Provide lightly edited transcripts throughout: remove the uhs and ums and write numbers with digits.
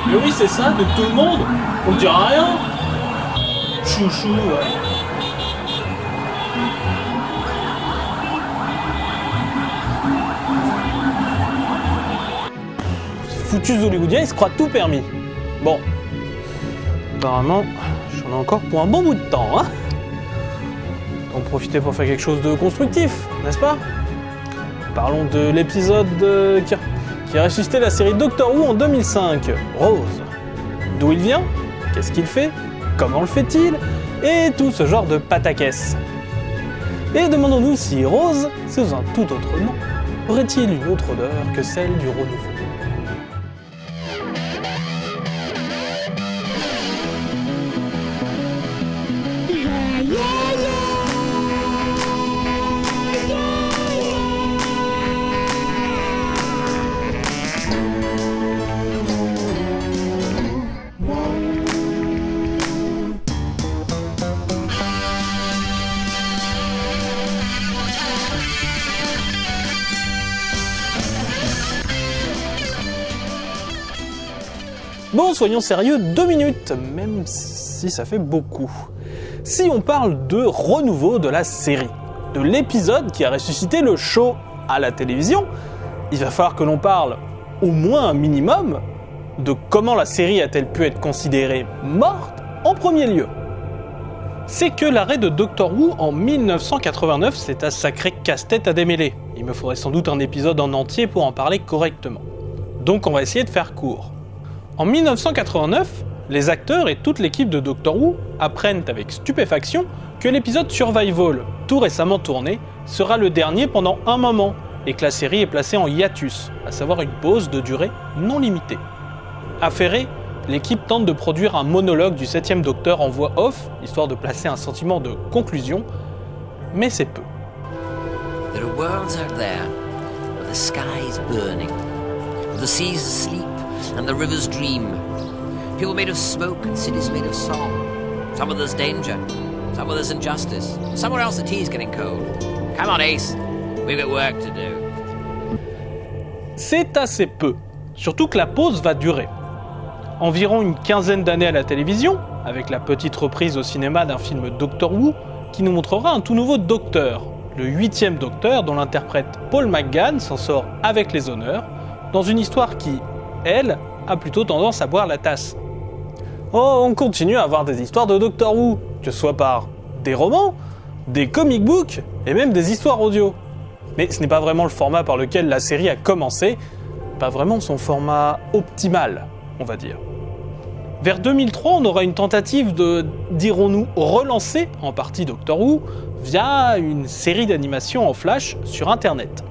Mais oui, c'est ça, de tout le monde. On ne dira rien. Chouchou, ouais. Foutus hollywoodiens, ils se croient tout permis. Bon. Apparemment, j'en ai encore pour un bon bout de temps, hein. En profiter pour faire quelque chose de constructif, n'est-ce pas? Parlons de l'épisode qui a ressuscité la série Doctor Who en 2005, Rose. D'où il vient? Qu'est-ce qu'il fait? Comment le fait-il? Et tout ce genre de pataquès. Et demandons-nous si Rose, sous un tout autre nom, aurait-il une autre odeur que celle du renouveau? Bon, soyons sérieux 2 minutes, même si ça fait beaucoup. Si on parle de renouveau de la série, de l'épisode qui a ressuscité le show à la télévision, il va falloir que l'on parle au moins un minimum de comment la série a-t-elle pu être considérée morte en premier lieu. C'est que l'arrêt de Doctor Who en 1989, c'est un sacré casse-tête à démêler. Il me faudrait sans doute un épisode en entier pour en parler correctement. Donc on va essayer de faire court. En 1989, les acteurs et toute l'équipe de Doctor Who apprennent avec stupéfaction que l'épisode Survival, tout récemment tourné, sera le dernier pendant un moment et que la série est placée en hiatus, à savoir une pause de durée non limitée. Affairée, l'équipe tente de produire un monologue du 7e Docteur en voix off, histoire de placer un sentiment de conclusion, mais c'est peu. There are worlds out there where the sky is burning, where the seas asleep and the rivers dream. People made of smoke and cities made of song. Some of there's danger, some of there's injustice. Somewhere else the tea's getting cold. Come on, Ace, we've got work to do. C'est assez peu, surtout que la pause va durer. Environ une quinzaine d'années à la télévision, avec la petite reprise au cinéma d'un film Doctor Who, qui nous montrera un tout nouveau Docteur, le 8e Docteur dont l'interprète Paul McGann s'en sort avec les honneurs, dans une histoire qui, elle, a plutôt tendance à boire la tasse. Oh, on continue à avoir des histoires de Doctor Who, que ce soit par des romans, des comic books et même des histoires audio. Mais ce n'est pas vraiment le format par lequel la série a commencé, pas vraiment son format optimal, on va dire. Vers 2003, on aura une tentative de, dirons-nous, relancer en partie Doctor Who via une série d'animations en flash sur Internet.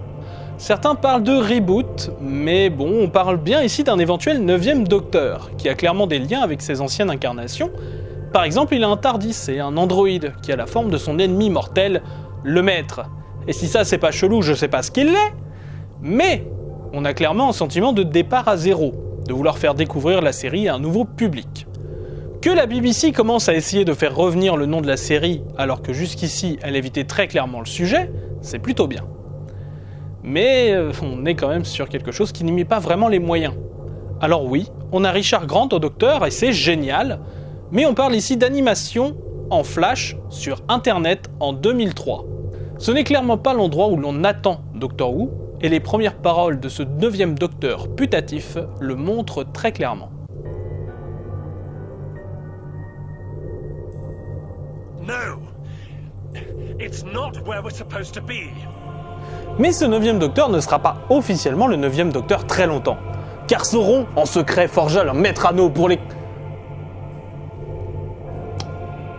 Certains parlent de reboot, mais bon, on parle bien ici d'un éventuel 9e Docteur, qui a clairement des liens avec ses anciennes incarnations. Par exemple, il a un TARDIS et un androïde, qui a la forme de son ennemi mortel, le Maître. Et si ça c'est pas chelou, je sais pas ce qu'il est, mais on a clairement un sentiment de départ à zéro, de vouloir faire découvrir la série à un nouveau public. Que la BBC commence à essayer de faire revenir le nom de la série, alors que jusqu'ici elle évitait très clairement le sujet, c'est plutôt bien. Mais on est quand même sur quelque chose qui n'y met pas vraiment les moyens. Alors oui, on a Richard Grant au Docteur et c'est génial, mais on parle ici d'animation en flash sur Internet en 2003. Ce n'est clairement pas l'endroit où l'on attend Doctor Who, et les premières paroles de ce 9e Docteur putatif le montrent très clairement. No, it's not where we're supposed to be. Mais ce 9e Docteur ne sera pas officiellement le 9e Docteur très longtemps, car Sauron, en secret, forgea leur maître anneau pour les...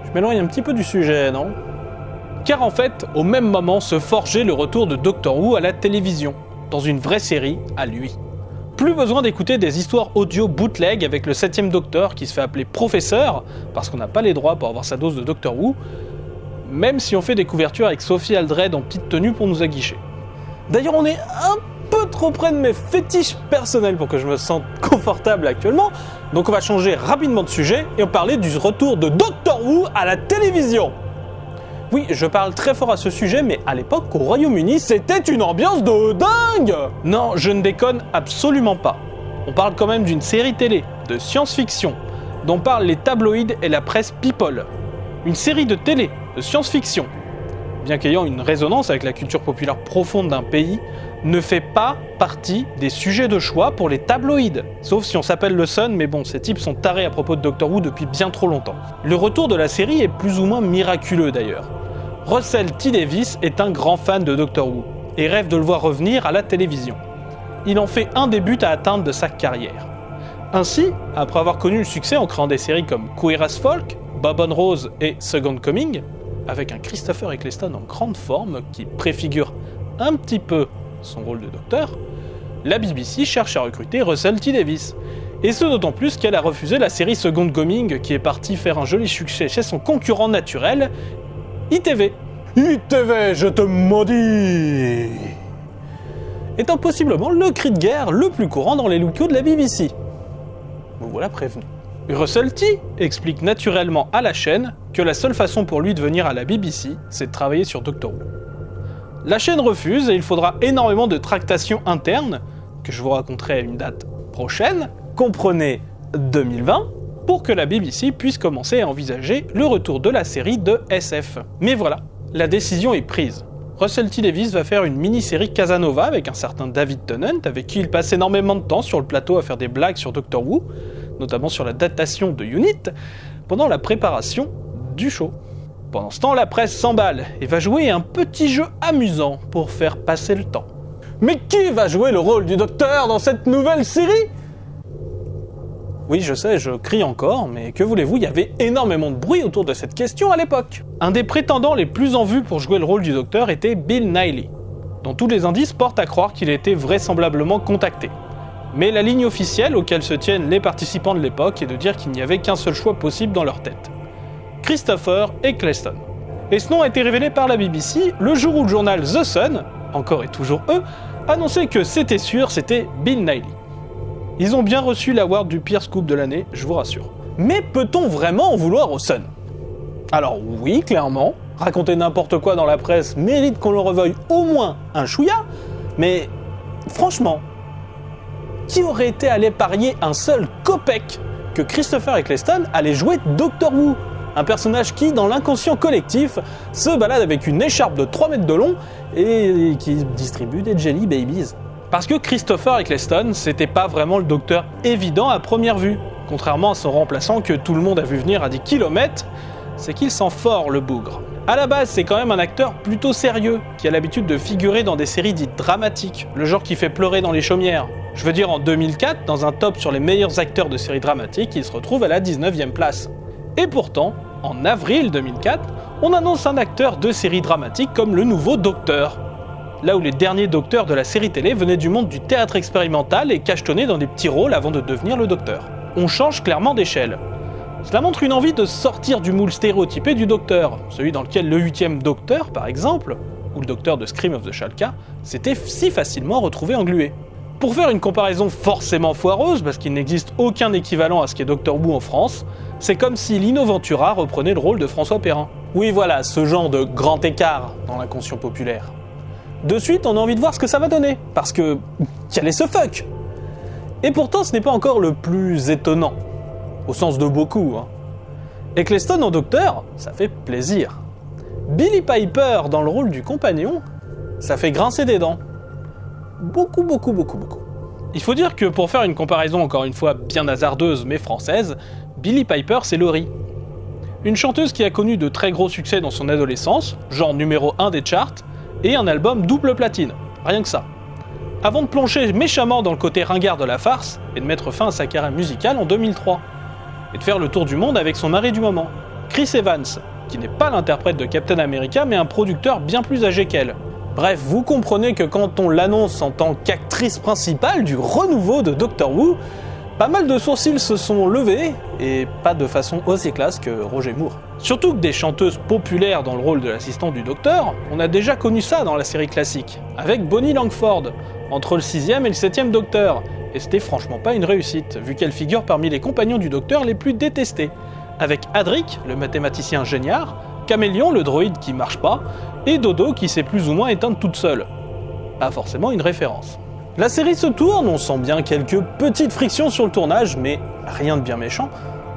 Je m'éloigne un petit peu du sujet, non ? Car en fait, au même moment se forgeait le retour de Doctor Who à la télévision, dans une vraie série à lui. Plus besoin d'écouter des histoires audio bootleg avec le 7ème Docteur qui se fait appeler professeur, parce qu'on n'a pas les droits pour avoir sa dose de Doctor Who, même si on fait des couvertures avec Sophie Aldred en petite tenue pour nous aguicher. D'ailleurs, on est un peu trop près de mes fétiches personnels pour que je me sente confortable actuellement, donc on va changer rapidement de sujet et on va parler du retour de Doctor Who à la télévision. Oui, je parle très fort à ce sujet, mais à l'époque, au Royaume-Uni, c'était une ambiance de dingue! Non, je ne déconne absolument pas. On parle quand même d'une série télé, de science-fiction, dont parlent les tabloïds et la presse people. Une série de télé, de science-fiction, bien qu'ayant une résonance avec la culture populaire profonde d'un pays, ne fait pas partie des sujets de choix pour les tabloïds. Sauf si on s'appelle le Sun, mais bon, ces types sont tarés à propos de Doctor Who depuis bien trop longtemps. Le retour de la série est plus ou moins miraculeux d'ailleurs. Russell T. Davies est un grand fan de Doctor Who et rêve de le voir revenir à la télévision. Il en fait un des buts à atteindre de sa carrière. Ainsi, après avoir connu le succès en créant des séries comme Queer as Folk, Bob and Rose et Second Coming, avec un Christopher Eccleston en grande forme qui préfigure un petit peu son rôle de docteur, la BBC cherche à recruter Russell T. Davies. Et ce d'autant plus qu'elle a refusé la série Second Coming qui est partie faire un joli succès chez son concurrent naturel, ITV. ITV, je te maudis! Étant possiblement le cri de guerre le plus courant dans les locaux de la BBC. Vous voilà prévenu. Russell T explique naturellement à la chaîne que la seule façon pour lui de venir à la BBC, c'est de travailler sur Doctor Who. La chaîne refuse et il faudra énormément de tractations internes, que je vous raconterai à une date prochaine, comprenez 2020, pour que la BBC puisse commencer à envisager le retour de la série de SF. Mais voilà, la décision est prise. Russell T. Davies va faire une mini-série Casanova avec un certain David Tennant, avec qui il passe énormément de temps sur le plateau à faire des blagues sur Doctor Who, notamment sur la datation de Unit, pendant la préparation du show. Pendant ce temps, la presse s'emballe et va jouer un petit jeu amusant pour faire passer le temps. Mais qui va jouer le rôle du Docteur dans cette nouvelle série ? Oui, je sais, je crie encore, mais que voulez-vous, il y avait énormément de bruit autour de cette question à l'époque. Un des prétendants les plus en vue pour jouer le rôle du Docteur était Bill Nighy, dont tous les indices portent à croire qu'il était vraisemblablement contacté. Mais la ligne officielle auquel se tiennent les participants de l'époque est de dire qu'il n'y avait qu'un seul choix possible dans leur tête. Christopher Eccleston. Et ce nom a été révélé par la BBC le jour où le journal The Sun, encore et toujours eux, annonçait que c'était sûr, c'était Bill Nighy. Ils ont bien reçu l'award du pire scoop de l'année, je vous rassure. Mais peut-on vraiment en vouloir au Sun ? Alors oui, clairement, raconter n'importe quoi dans la presse mérite qu'on le reveuille au moins un chouïa, mais franchement, qui aurait été allé parier un seul copec que Christopher Eccleston allait jouer Doctor Who ? Un personnage qui, dans l'inconscient collectif, se balade avec une écharpe de 3 mètres de long et qui distribue des Jelly Babies. Parce que Christopher Eccleston, c'était pas vraiment le docteur évident à première vue. Contrairement à son remplaçant que tout le monde a vu venir à des kilomètres, c'est qu'il sent fort le bougre. À la base, c'est quand même un acteur plutôt sérieux, qui a l'habitude de figurer dans des séries dites dramatiques, le genre qui fait pleurer dans les chaumières. Je veux dire, en 2004, dans un top sur les meilleurs acteurs de séries dramatiques, il se retrouve à la 19e place. Et pourtant, en avril 2004, on annonce un acteur de série dramatique comme le nouveau Docteur. Là où les derniers Docteurs de la série télé venaient du monde du théâtre expérimental et cachetonnaient dans des petits rôles avant de devenir le Docteur. On change clairement d'échelle. Cela montre une envie de sortir du moule stéréotypé du Docteur, celui dans lequel le 8e Docteur, par exemple, ou le Docteur de Scream of the Shalka, s'était si facilement retrouvé englué. Pour faire une comparaison forcément foireuse, parce qu'il n'existe aucun équivalent à ce qu'est Doctor Who en France, c'est comme si Lino Ventura reprenait le rôle de François Perrin. Oui voilà, ce genre de grand écart dans l'inconscient populaire. De suite, on a envie de voir ce que ça va donner, parce que quel est ce fuck ? Et pourtant, ce n'est pas encore le plus étonnant, au sens de beaucoup. Eccleston en Docteur, ça fait plaisir. Billie Piper dans le rôle du compagnon, ça fait grincer des dents. Beaucoup. Il faut dire que pour faire une comparaison encore une fois bien hasardeuse mais française, Billie Piper c'est Laurie. Une chanteuse qui a connu de très gros succès dans son adolescence, genre numéro 1 des charts, et un album double platine, rien que ça. Avant de plonger méchamment dans le côté ringard de la farce, et de mettre fin à sa carrière musicale en 2003, et de faire le tour du monde avec son mari du moment, Chris Evans, qui n'est pas l'interprète de Captain America mais un producteur bien plus âgé qu'elle. Bref, vous comprenez que quand on l'annonce en tant qu'actrice principale du renouveau de Doctor Who, pas mal de sourcils se sont levés, et pas de façon aussi classe que Roger Moore. Surtout que des chanteuses populaires dans le rôle de l'assistant du Docteur, on a déjà connu ça dans la série classique, avec Bonnie Langford, entre le 6e et le 7e Docteur, et c'était franchement pas une réussite, vu qu'elle figure parmi les compagnons du Docteur les plus détestés, avec Adric, le mathématicien géniard, Caméléon, le droïde qui marche pas, et Dodo qui s'est plus ou moins éteinte toute seule. Pas forcément une référence. La série se tourne, on sent bien quelques petites frictions sur le tournage, mais rien de bien méchant,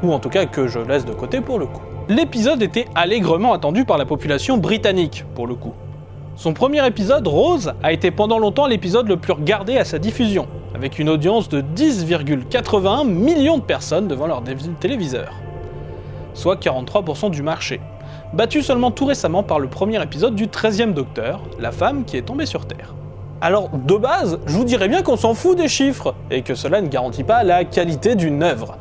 ou en tout cas que je laisse de côté pour le coup. L'épisode était allègrement attendu par la population britannique, pour le coup. Son premier épisode, Rose, a été pendant longtemps l'épisode le plus regardé à sa diffusion, avec une audience de 10,81 millions de personnes devant leur téléviseur, soit 43% du marché, battu seulement tout récemment par le premier épisode du 13e Docteur, la femme qui est tombée sur Terre. Alors, de base, je vous dirais bien qu'on s'en fout des chiffres, et que cela ne garantit pas la qualité d'une œuvre.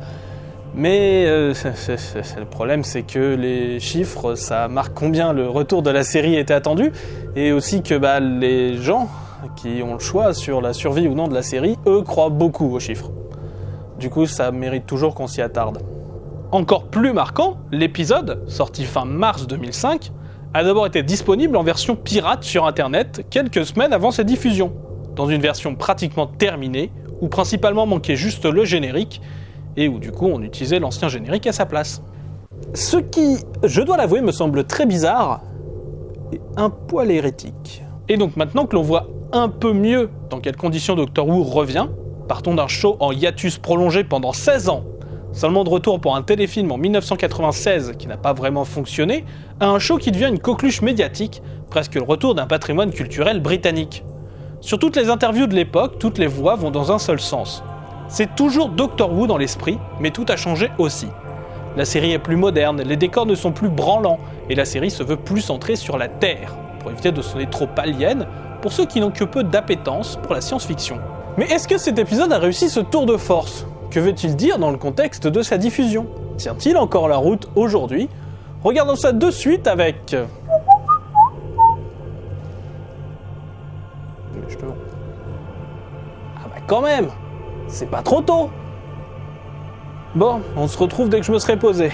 Mais le problème, c'est que les chiffres, ça marque combien le retour de la série était attendu, et aussi que les gens qui ont le choix sur la survie ou non de la série, eux croient beaucoup aux chiffres. Du coup, ça mérite toujours qu'on s'y attarde. Encore plus marquant, l'épisode, sorti fin mars 2005, a d'abord été disponible en version pirate sur internet quelques semaines avant sa diffusion, dans une version pratiquement terminée, où principalement manquait juste le générique, et où du coup on utilisait l'ancien générique à sa place. Ce qui, je dois l'avouer, me semble très bizarre, et un poil hérétique. Et donc maintenant que l'on voit un peu mieux dans quelles conditions Doctor Who revient, partons d'un show en hiatus prolongé pendant 16 ans, seulement de retour pour un téléfilm en 1996 qui n'a pas vraiment fonctionné, à un show qui devient une coqueluche médiatique, presque le retour d'un patrimoine culturel britannique. Sur toutes les interviews de l'époque, toutes les voix vont dans un seul sens. C'est toujours Doctor Who dans l'esprit, mais tout a changé aussi. La série est plus moderne, les décors ne sont plus branlants, et la série se veut plus centrée sur la Terre, pour éviter de sonner trop alien, pour ceux qui n'ont que peu d'appétence pour la science-fiction. Mais est-ce que cet épisode a réussi ce tour de force ? Que veut-il dire dans le contexte de sa diffusion ? Tient-il encore la route aujourd'hui ? Regardons ça de suite avec... Ah bah quand même ! C'est pas trop tôt. Bon, on se retrouve dès que je me serai posé.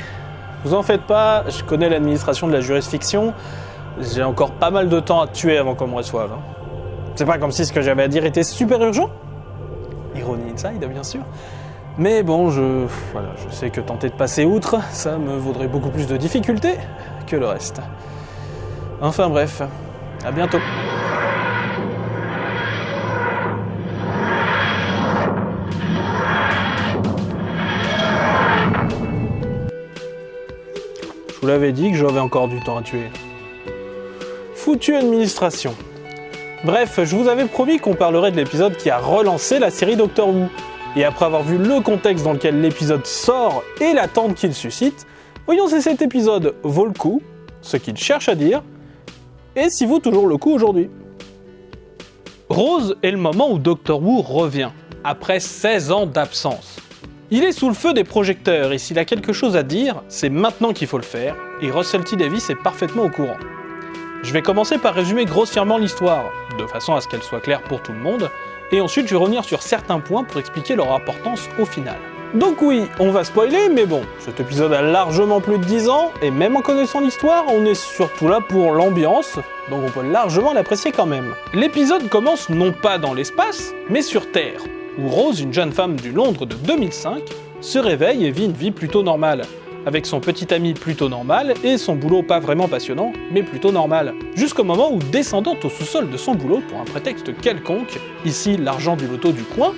Vous en faites pas, je connais l'administration de la jurisdiction, j'ai encore pas mal de temps à tuer avant qu'on me reçoive. C'est pas comme si ce que j'avais à dire était super urgent. Ironie inside, bien sûr. Mais bon, je sais que tenter de passer outre, ça me vaudrait beaucoup plus de difficultés que le reste. Enfin bref, à bientôt. Je vous l'avais dit que j'avais encore du temps à tuer. Foutue administration. Bref, je vous avais promis qu'on parlerait de l'épisode qui a relancé la série Doctor Who. Et après avoir vu le contexte dans lequel l'épisode sort et l'attente qu'il suscite, voyons si cet épisode vaut le coup, ce qu'il cherche à dire, et s'il vaut toujours le coup aujourd'hui. Rose est le moment où Doctor Who revient, après 16 ans d'absence. Il est sous le feu des projecteurs, et s'il a quelque chose à dire, c'est maintenant qu'il faut le faire, et Russell T Davies est parfaitement au courant. Je vais commencer par résumer grossièrement l'histoire, de façon à ce qu'elle soit claire pour tout le monde, et ensuite je vais revenir sur certains points pour expliquer leur importance au final. Donc oui, on va spoiler, mais bon, cet épisode a largement plus de 10 ans, et même en connaissant l'histoire, on est surtout là pour l'ambiance, donc on peut largement l'apprécier quand même. L'épisode commence non pas dans l'espace, mais sur Terre, où Rose, une jeune femme du Londres de 2005, se réveille et vit une vie plutôt normale, avec son petit ami plutôt normal et son boulot pas vraiment passionnant, mais plutôt normal. Jusqu'au moment où, descendant au sous-sol de son boulot pour un prétexte quelconque, ici l'argent du loto du coin,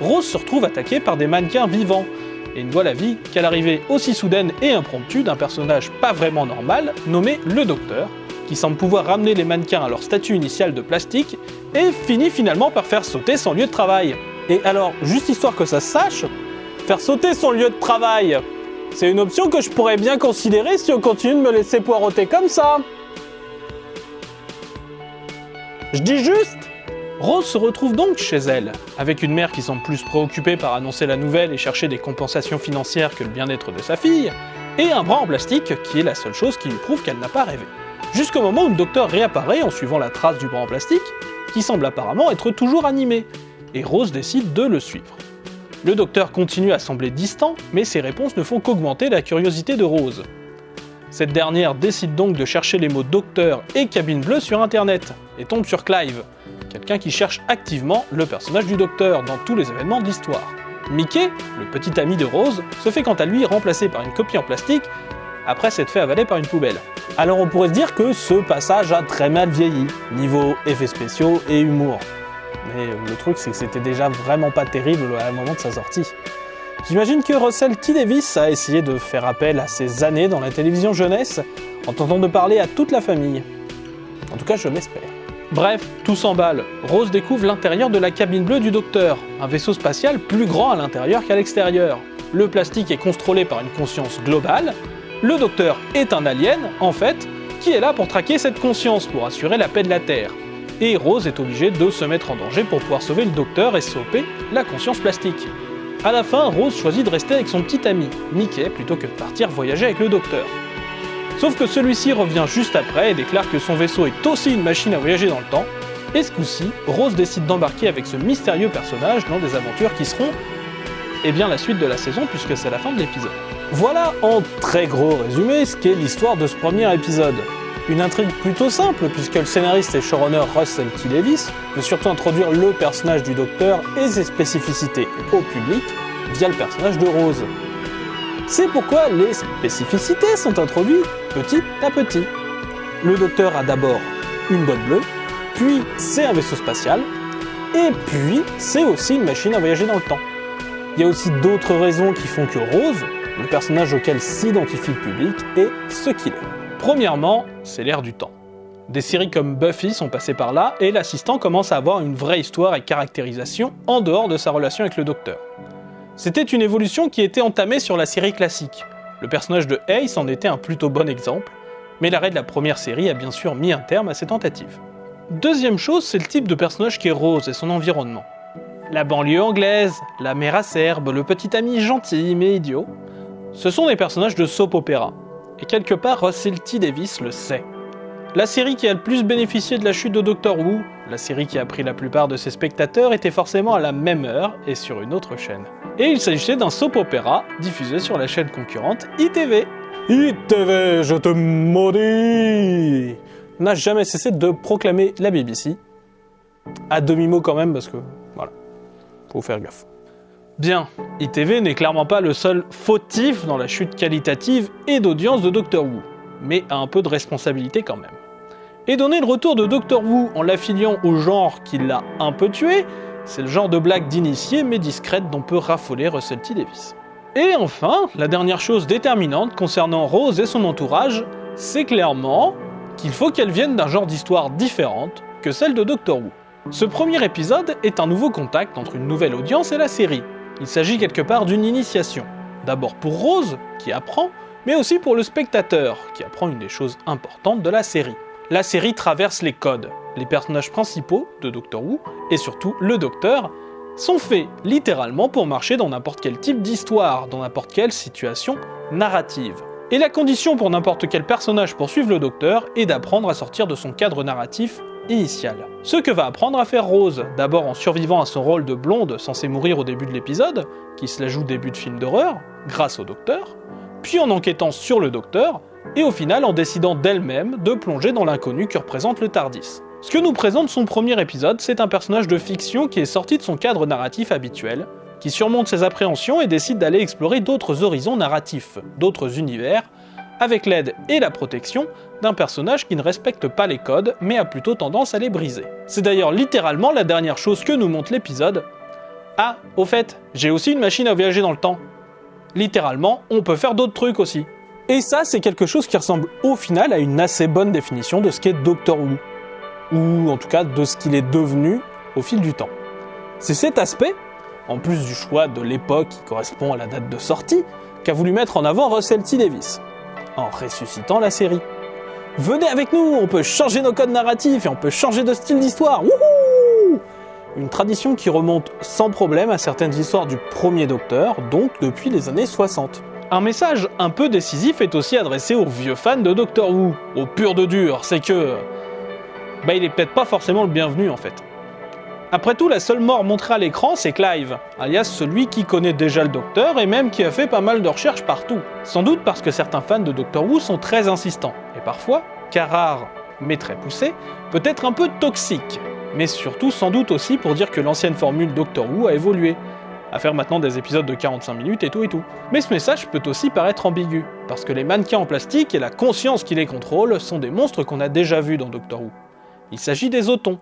Rose se retrouve attaquée par des mannequins vivants, et ne voit la vie qu'à l'arrivée aussi soudaine et impromptue d'un personnage pas vraiment normal, nommé le Docteur, qui semble pouvoir ramener les mannequins à leur statut initial de plastique, et finit finalement par faire sauter son lieu de travail. Et alors, juste histoire que ça se sache, faire sauter son lieu de travail, c'est une option que je pourrais bien considérer si on continue de me laisser poireauter comme ça. Je dis juste. Rose se retrouve donc chez elle, avec une mère qui semble plus préoccupée par annoncer la nouvelle et chercher des compensations financières que le bien-être de sa fille, et un bras en plastique qui est la seule chose qui lui prouve qu'elle n'a pas rêvé. Jusqu'au moment où le docteur réapparaît en suivant la trace du bras en plastique, qui semble apparemment être toujours animé, et Rose décide de le suivre. Le docteur continue à sembler distant, mais ses réponses ne font qu'augmenter la curiosité de Rose. Cette dernière décide donc de chercher les mots docteur et cabine bleue sur internet, et tombe sur Clive, quelqu'un qui cherche activement le personnage du docteur dans tous les événements de l'histoire. Mickey, le petit ami de Rose, se fait quant à lui remplacer par une copie en plastique, après s'être fait avaler par une poubelle. Alors on pourrait se dire que ce passage a très mal vieilli, niveau effets spéciaux et humour. Mais le truc c'est que c'était déjà vraiment pas terrible à le moment de sa sortie. J'imagine que Russell T. Davies a essayé de faire appel à ses années dans la télévision jeunesse en tentant de parler à toute la famille. En tout cas, je l'espère. Bref, tout s'emballe. Rose découvre l'intérieur de la cabine bleue du docteur, un vaisseau spatial plus grand à l'intérieur qu'à l'extérieur. Le plastique est contrôlé par une conscience globale. Le docteur est un alien, en fait, qui est là pour traquer cette conscience, pour assurer la paix de la Terre. Et Rose est obligée de se mettre en danger pour pouvoir sauver le docteur et stopper la conscience plastique. À la fin, Rose choisit de rester avec son petit ami, Mickey, plutôt que de partir voyager avec le docteur. Sauf que celui-ci revient juste après et déclare que son vaisseau est aussi une machine à voyager dans le temps, et ce coup-ci, Rose décide d'embarquer avec ce mystérieux personnage dans des aventures qui seront, la suite de la saison, puisque c'est la fin de l'épisode. Voilà en très gros résumé ce qu'est l'histoire de ce premier épisode. Une intrigue plutôt simple, puisque le scénariste et showrunner Russell T. Davies veut surtout introduire le personnage du docteur et ses spécificités au public via le personnage de Rose. C'est pourquoi les spécificités sont introduites petit à petit. Le docteur a d'abord une botte bleue, puis c'est un vaisseau spatial, et puis c'est aussi une machine à voyager dans le temps. Il y a aussi d'autres raisons qui font que Rose, le personnage auquel s'identifie le public, est ce qu'il est. Premièrement, c'est l'ère du temps. Des séries comme Buffy sont passées par là, et l'assistant commence à avoir une vraie histoire et caractérisation en dehors de sa relation avec le docteur. C'était une évolution qui était entamée sur la série classique. Le personnage de Ace en était un plutôt bon exemple, mais l'arrêt de la première série a bien sûr mis un terme à ces tentatives. Deuxième chose, c'est le type de personnage qui est Rose et son environnement. La banlieue anglaise, la mère acerbe, le petit ami gentil mais idiot, ce sont des personnages de soap opéra. Et quelque part, Russell T. Davies le sait. La série qui a le plus bénéficié de la chute de Doctor Who, la série qui a pris la plupart de ses spectateurs, était forcément à la même heure et sur une autre chaîne. Et il s'agissait d'un soap opéra diffusé sur la chaîne concurrente ITV. ITV, je te maudis, n'a jamais cessé de proclamer la BBC. À demi-mot quand même, parce que, voilà, faut faire gaffe. Bien, ITV n'est clairement pas le seul fautif dans la chute qualitative et d'audience de Doctor Who, mais a un peu de responsabilité quand même. Et donner le retour de Doctor Who en l'affiliant au genre qui l'a un peu tué, c'est le genre de blague d'initié mais discrète dont peut raffoler Russell T. Davies. Et enfin, la dernière chose déterminante concernant Rose et son entourage, c'est clairement qu'il faut qu'elle vienne d'un genre d'histoire différente que celle de Doctor Who. Ce premier épisode est un nouveau contact entre une nouvelle audience et la série. Il s'agit quelque part d'une initiation. D'abord pour Rose, qui apprend, mais aussi pour le spectateur, qui apprend une des choses importantes de la série. La série traverse les codes. Les personnages principaux de Doctor Who, et surtout le Docteur, sont faits littéralement pour marcher dans n'importe quel type d'histoire, dans n'importe quelle situation narrative. Et la condition pour n'importe quel personnage pour suivre le Docteur est d'apprendre à sortir de son cadre narratif initial. Ce que va apprendre à faire Rose, d'abord en survivant à son rôle de blonde censée mourir au début de l'épisode, qui se la joue début de film d'horreur, grâce au Docteur, puis en enquêtant sur le Docteur, et au final en décidant d'elle-même de plonger dans l'inconnu que représente le TARDIS. Ce que nous présente son premier épisode, c'est un personnage de fiction qui est sorti de son cadre narratif habituel, qui surmonte ses appréhensions et décide d'aller explorer d'autres horizons narratifs, d'autres univers, avec l'aide et la protection d'un personnage qui ne respecte pas les codes, mais a plutôt tendance à les briser. C'est d'ailleurs littéralement la dernière chose que nous montre l'épisode. Ah, au fait, j'ai aussi une machine à voyager dans le temps. Littéralement, on peut faire d'autres trucs aussi. Et ça, c'est quelque chose qui ressemble au final à une assez bonne définition de ce qu'est Doctor Who. Ou en tout cas de ce qu'il est devenu au fil du temps. C'est cet aspect, en plus du choix de l'époque qui correspond à la date de sortie, qu'a voulu mettre en avant Russell T. Davies, en ressuscitant la série. Venez avec nous, on peut changer nos codes narratifs et on peut changer de style d'histoire. Wouhou! Une tradition qui remonte sans problème à certaines histoires du premier Docteur, donc depuis les années 60. Un message un peu décisif est aussi adressé aux vieux fans de Doctor Who, aux purs de dur, c'est que... il est peut-être pas forcément le bienvenu en fait. Après tout, la seule mort montrée à l'écran, c'est Clive, alias celui qui connaît déjà le Docteur et même qui a fait pas mal de recherches partout. Sans doute parce que certains fans de Doctor Who sont très insistants, et parfois, cas rare mais très poussé, peut-être un peu toxique. Mais surtout sans doute aussi pour dire que l'ancienne formule Doctor Who a évolué, à faire maintenant des épisodes de 45 minutes et tout. Mais ce message peut aussi paraître ambigu, parce que les mannequins en plastique et la conscience qui les contrôle sont des monstres qu'on a déjà vus dans Doctor Who. Il s'agit des Autons,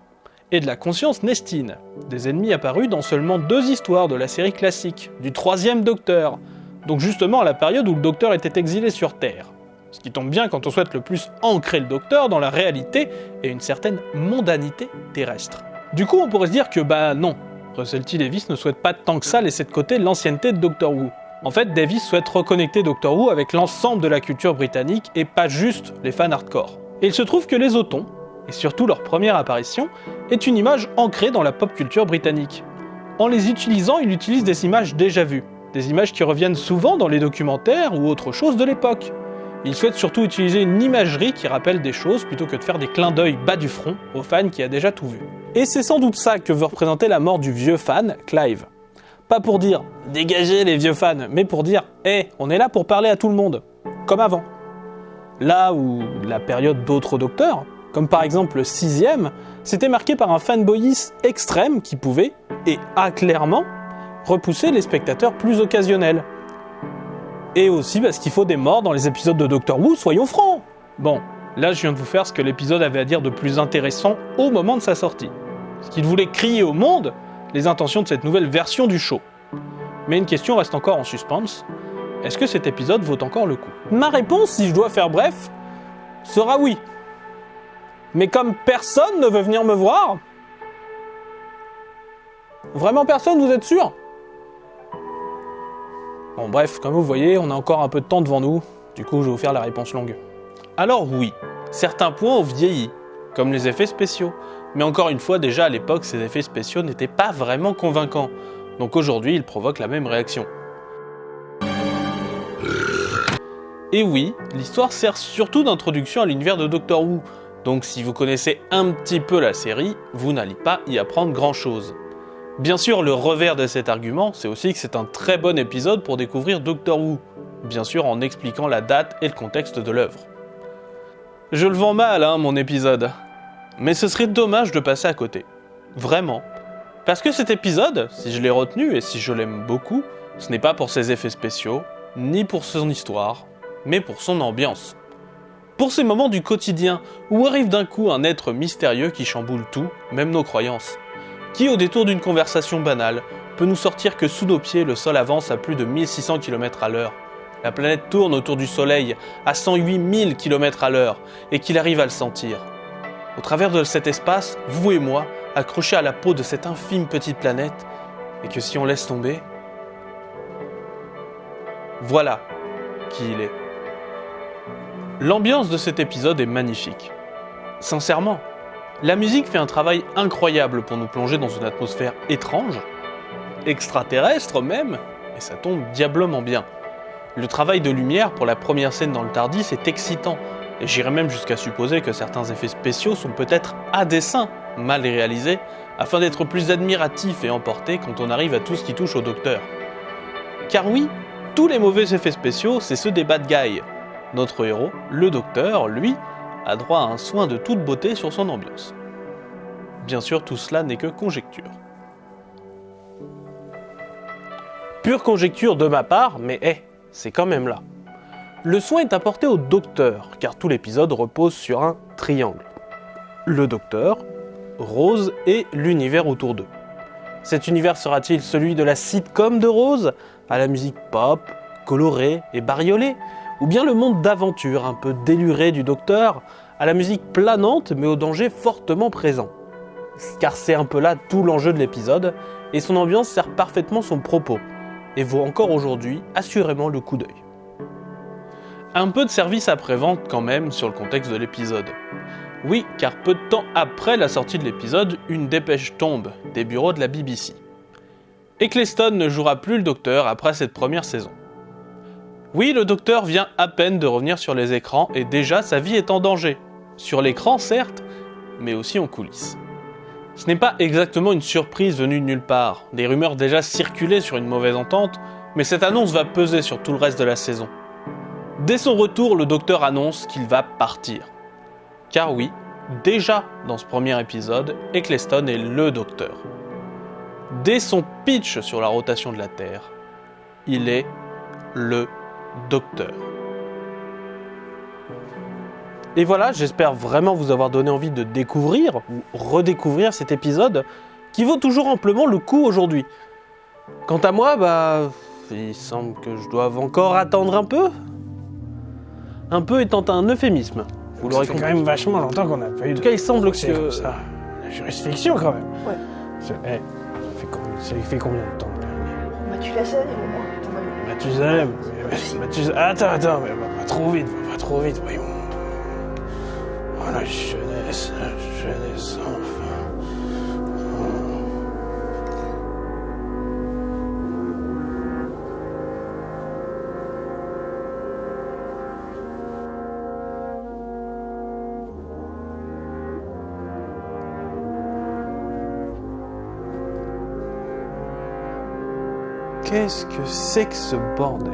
et de la conscience Nestine, des ennemis apparus dans seulement 2 histoires de la série classique, du 3e Docteur, donc justement à la période où le Docteur était exilé sur Terre. Ce qui tombe bien quand on souhaite le plus ancrer le Docteur dans la réalité et une certaine mondanité terrestre. Du coup on pourrait se dire que non, Russell T. Davies ne souhaite pas tant que ça laisser de côté l'ancienneté de Doctor Who. En fait, Davies souhaite reconnecter Doctor Who avec l'ensemble de la culture britannique et pas juste les fans hardcore. Et il se trouve que les Autons, et surtout leur première apparition, est une image ancrée dans la pop culture britannique. En les utilisant, il utilise des images déjà vues, des images qui reviennent souvent dans les documentaires ou autre chose de l'époque. Il souhaite surtout utiliser une imagerie qui rappelle des choses plutôt que de faire des clins d'œil bas du front aux fans qui a déjà tout vu. Et c'est sans doute ça que veut représenter la mort du vieux fan, Clive. Pas pour dire « dégagez les vieux fans », mais pour dire « on est là pour parler à tout le monde », comme avant. Là où la période d'autres docteurs, comme par exemple le 6e, c'était marqué par un fanboyisme extrême qui pouvait, et a clairement, repousser les spectateurs plus occasionnels. Et aussi parce qu'il faut des morts dans les épisodes de Doctor Who, soyons francs. Bon, là je viens de vous faire ce que l'épisode avait à dire de plus intéressant au moment de sa sortie. Ce qu'il voulait crier au monde, les intentions de cette nouvelle version du show. Mais une question reste encore en suspense. Est-ce que cet épisode vaut encore le coup ? Ma réponse, si je dois faire bref, sera oui. Mais comme personne ne veut venir me voir... Vraiment personne, vous êtes sûr ? Bon bref, comme vous voyez, on a encore un peu de temps devant nous, du coup je vais vous faire la réponse longue. Alors oui, certains points ont vieilli, comme les effets spéciaux, mais encore une fois, déjà à l'époque, ces effets spéciaux n'étaient pas vraiment convaincants, donc aujourd'hui ils provoquent la même réaction. Et oui, l'histoire sert surtout d'introduction à l'univers de Doctor Who, donc si vous connaissez un petit peu la série, vous n'allez pas y apprendre grand chose. Bien sûr, le revers de cet argument, c'est aussi que c'est un très bon épisode pour découvrir Doctor Who, bien sûr en expliquant la date et le contexte de l'œuvre. Je le vends mal, mon épisode, mais ce serait dommage de passer à côté. Vraiment. Parce que cet épisode, si je l'ai retenu et si je l'aime beaucoup, ce n'est pas pour ses effets spéciaux, ni pour son histoire, mais pour son ambiance. Pour ces moments du quotidien où arrive d'un coup un être mystérieux qui chamboule tout, même nos croyances. Qui, au détour d'une conversation banale, peut nous sortir que sous nos pieds, le sol avance à plus de 1600 km à l'heure. La planète tourne autour du Soleil à 108 000 km à l'heure et qu'il arrive à le sentir. Au travers de cet espace, vous et moi, accrochés à la peau de cette infime petite planète, et que si on laisse tomber... Voilà qui il est. L'ambiance de cet épisode est magnifique. Sincèrement. La musique fait un travail incroyable pour nous plonger dans une atmosphère étrange, extraterrestre même, et ça tombe diablement bien. Le travail de lumière pour la première scène dans le Tardis est excitant, et j'irais même jusqu'à supposer que certains effets spéciaux sont peut-être à dessein, mal réalisés, afin d'être plus admiratifs et emportés quand on arrive à tout ce qui touche au Docteur. Car oui, tous les mauvais effets spéciaux, c'est ceux des bad guys. Notre héros, le Docteur, lui, a droit à un soin de toute beauté sur son ambiance. Bien sûr, tout cela n'est que conjecture. Pure conjecture de ma part, mais c'est quand même là. Le soin est apporté au Docteur, car tout l'épisode repose sur un triangle. Le Docteur, Rose et l'univers autour d'eux. Cet univers sera-t-il celui de la sitcom de Rose, à la musique pop, colorée et bariolée, ou bien le monde d'aventure un peu déluré du Docteur, à la musique planante mais au danger fortement présent. Car c'est un peu là tout l'enjeu de l'épisode, et son ambiance sert parfaitement son propos, et vaut encore aujourd'hui assurément le coup d'œil. Un peu de service après-vente quand même sur le contexte de l'épisode. Oui, car peu de temps après la sortie de l'épisode, une dépêche tombe des bureaux de la BBC. Eccleston ne jouera plus le Docteur après cette première saison. Oui, le docteur vient à peine de revenir sur les écrans et déjà sa vie est en danger. Sur l'écran, certes, mais aussi en coulisses. Ce n'est pas exactement une surprise venue de nulle part. Des rumeurs déjà circulaient sur une mauvaise entente, mais cette annonce va peser sur tout le reste de la saison. Dès son retour, le docteur annonce qu'il va partir. Car oui, déjà dans ce premier épisode, Eccleston est le docteur. Dès son pitch sur la rotation de la Terre, il est le docteur. Et voilà, j'espère vraiment vous avoir donné envie de découvrir ou redécouvrir cet épisode qui vaut toujours amplement le coup aujourd'hui. Quant à moi, il semble que je doive encore attendre un peu. Un peu étant un euphémisme. Vous l'aurez compris. Ça fait quand même vachement longtemps qu'on n'a pas eu de... En tout cas, il semble procès que... comme ça. La jurisdiction, quand même. Ouais. Ça fait combien de temps? Mathusalem et moi. Mathusalem. Attends, mais va pas trop vite, voyons. Oh, la jeunesse, enfin. Qu'est-ce que c'est que ce bordel ?